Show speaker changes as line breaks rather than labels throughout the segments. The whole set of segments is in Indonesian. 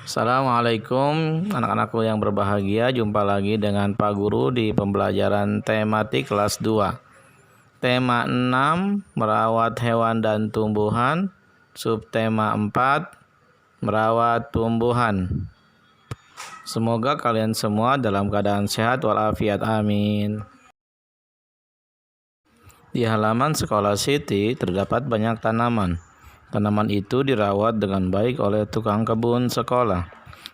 Assalamualaikum anak-anakku yang berbahagia. Jumpa lagi dengan Pak Guru di pembelajaran tematik kelas 2. Tema 6, merawat hewan dan tumbuhan. Subtema 4, merawat tumbuhan. Semoga kalian semua dalam keadaan sehat walafiat, amin. Di halaman sekolah Siti terdapat banyak tanaman. Tanaman itu dirawat dengan baik oleh tukang kebun sekolah.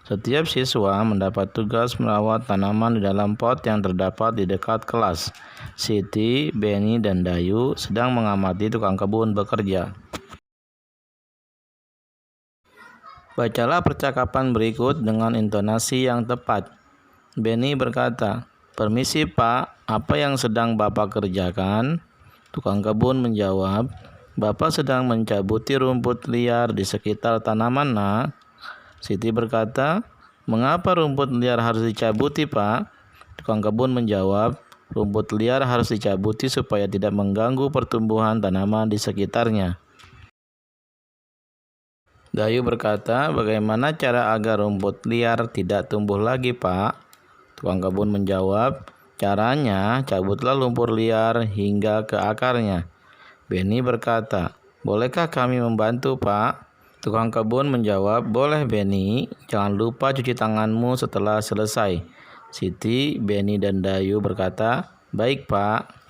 Setiap siswa mendapat tugas merawat tanaman di dalam pot yang terdapat di dekat kelas. Siti, Beni, dan Dayu sedang mengamati tukang kebun bekerja. Bacalah percakapan berikut dengan intonasi yang tepat. Beni berkata, "Permisi Pak, apa yang sedang Bapak kerjakan?" Tukang kebun menjawab, "Bapak sedang mencabuti rumput liar di sekitar tanaman, Nak." Siti berkata, "Mengapa rumput liar harus dicabuti, Pak?" Tukang kebun menjawab, "Rumput liar harus dicabuti supaya tidak mengganggu pertumbuhan tanaman di sekitarnya." Dayu berkata, "Bagaimana cara agar rumput liar tidak tumbuh lagi, Pak?" Tukang kebun menjawab, "Caranya, cabutlah lumpur liar hingga ke akarnya." Beni berkata, "Bolehkah kami membantu, Pak?" Tukang kebun menjawab, "Boleh, Beni. Jangan lupa cuci tanganmu setelah selesai." Siti, Beni, dan Dayu berkata, "Baik, Pak."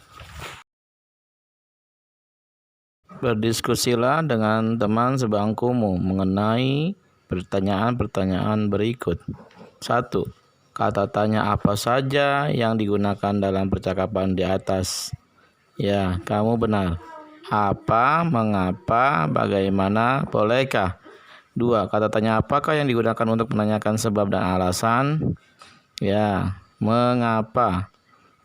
Berdiskusilah dengan teman sebangkumu mengenai pertanyaan-pertanyaan berikut. 1. Kata tanya apa saja yang digunakan dalam percakapan di atas? Ya, kamu benar. Apa, mengapa, bagaimana, bolehkah? 2. Kata tanya apakah yang digunakan untuk menanyakan sebab dan alasan? Ya, mengapa.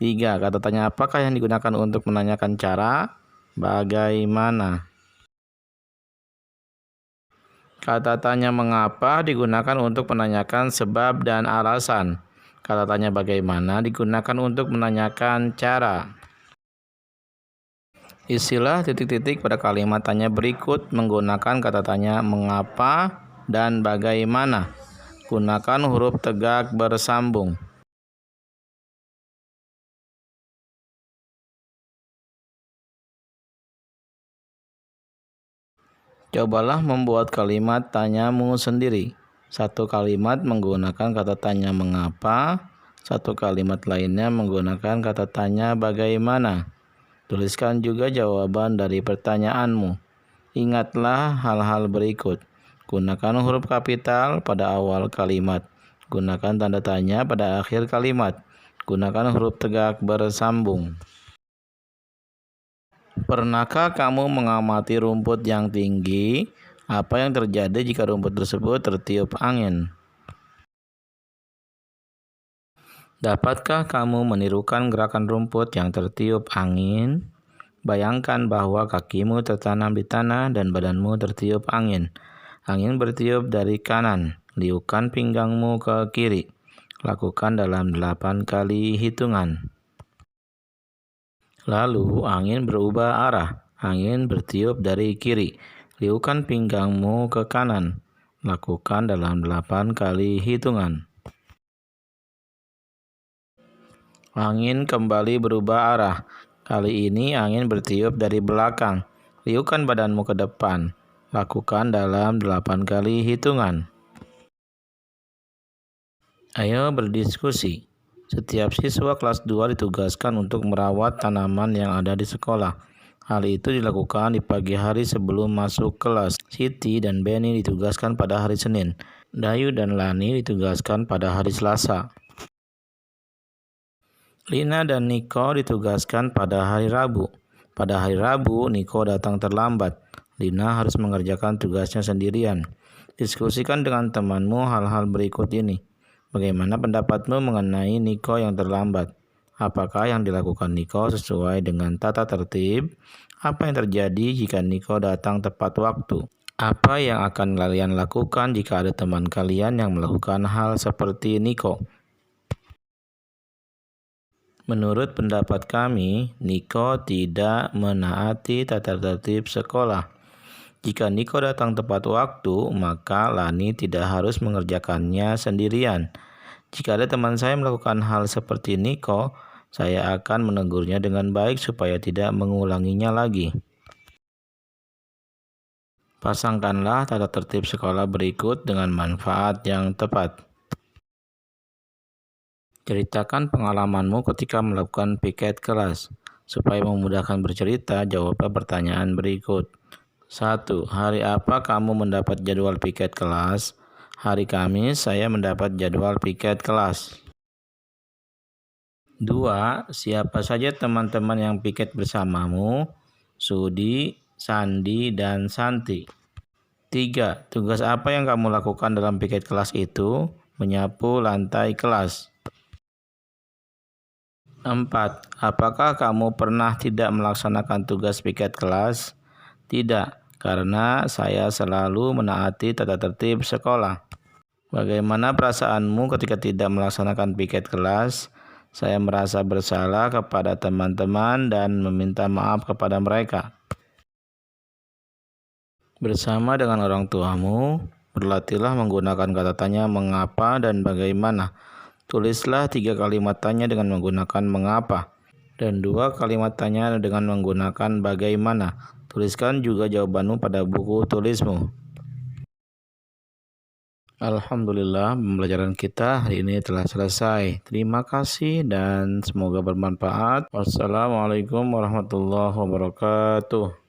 3. Kata tanya apakah yang digunakan untuk menanyakan cara? Bagaimana. Kata tanya mengapa digunakan untuk menanyakan sebab dan alasan. Kata tanya bagaimana digunakan untuk menanyakan cara. Isilah titik-titik pada kalimat tanya berikut menggunakan kata tanya mengapa dan bagaimana. Gunakan huruf tegak bersambung. Cobalah membuat kalimat tanyamu sendiri. Satu kalimat menggunakan kata tanya mengapa, satu kalimat lainnya menggunakan kata tanya bagaimana. Tuliskan juga jawaban dari pertanyaanmu. Ingatlah hal-hal berikut. Gunakan huruf kapital pada awal kalimat. Gunakan tanda tanya pada akhir kalimat. Gunakan huruf tegak bersambung. Pernahkah kamu mengamati rumput yang tinggi? Apa yang terjadi jika rumput tersebut tertiup angin? Dapatkah kamu menirukan gerakan rumput yang tertiup angin? Bayangkan bahwa kakimu tertanam di tanah dan badanmu tertiup angin. Angin bertiup dari kanan. Liukan pinggangmu ke kiri. Lakukan dalam 8 kali hitungan. Lalu angin berubah arah. Angin bertiup dari kiri. Liukan pinggangmu ke kanan. Lakukan dalam 8 kali hitungan. Angin kembali berubah arah. Kali ini angin bertiup dari belakang. Liukan badanmu ke depan. Lakukan dalam 8 kali hitungan. Ayo berdiskusi. Setiap siswa kelas 2 ditugaskan untuk merawat tanaman yang ada di sekolah. Hal itu dilakukan di pagi hari sebelum masuk kelas. Siti dan Beni ditugaskan pada hari Senin. Dayu dan Lani ditugaskan pada hari Selasa. Lina dan Niko ditugaskan pada hari Rabu. Pada hari Rabu, Niko datang terlambat. Lina harus mengerjakan tugasnya sendirian. Diskusikan dengan temanmu hal-hal berikut ini. Bagaimana pendapatmu mengenai Niko yang terlambat? Apakah yang dilakukan Niko sesuai dengan tata tertib? Apa yang terjadi jika Niko datang tepat waktu? Apa yang akan kalian lakukan jika ada teman kalian yang melakukan hal seperti Niko? Menurut pendapat kami, Niko tidak menaati tata tertib sekolah. Jika Niko datang tepat waktu, maka Lani tidak harus mengerjakannya sendirian. Jika ada teman saya melakukan hal seperti Niko, saya akan menegurnya dengan baik supaya tidak mengulanginya lagi. Pasangkanlah tata tertib sekolah berikut dengan manfaat yang tepat. Ceritakan pengalamanmu ketika melakukan piket kelas. Supaya memudahkan bercerita, jawablah pertanyaan berikut. 1. Hari apa kamu mendapat jadwal piket kelas? Hari Kamis saya mendapat jadwal piket kelas. 2. Siapa saja teman-teman yang piket bersamamu? Sudi, Sandi, dan Santi. 3. Tugas apa yang kamu lakukan dalam piket kelas itu? Menyapu lantai kelas. 4. Apakah kamu pernah tidak melaksanakan tugas piket kelas? Tidak, karena saya selalu menaati tata tertib sekolah. Bagaimana perasaanmu ketika tidak melaksanakan piket kelas? Saya merasa bersalah kepada teman-teman dan meminta maaf kepada mereka. Bersama dengan orang tuamu, berlatihlah menggunakan kata tanya mengapa dan bagaimana. Tulislah 3 kalimat tanya dengan menggunakan mengapa dan 2 kalimat tanya dengan menggunakan bagaimana. Tuliskan juga jawabanmu pada buku tulismu. Alhamdulillah, pembelajaran kita hari ini telah selesai. Terima kasih dan semoga bermanfaat. Wassalamualaikum warahmatullahi wabarakatuh.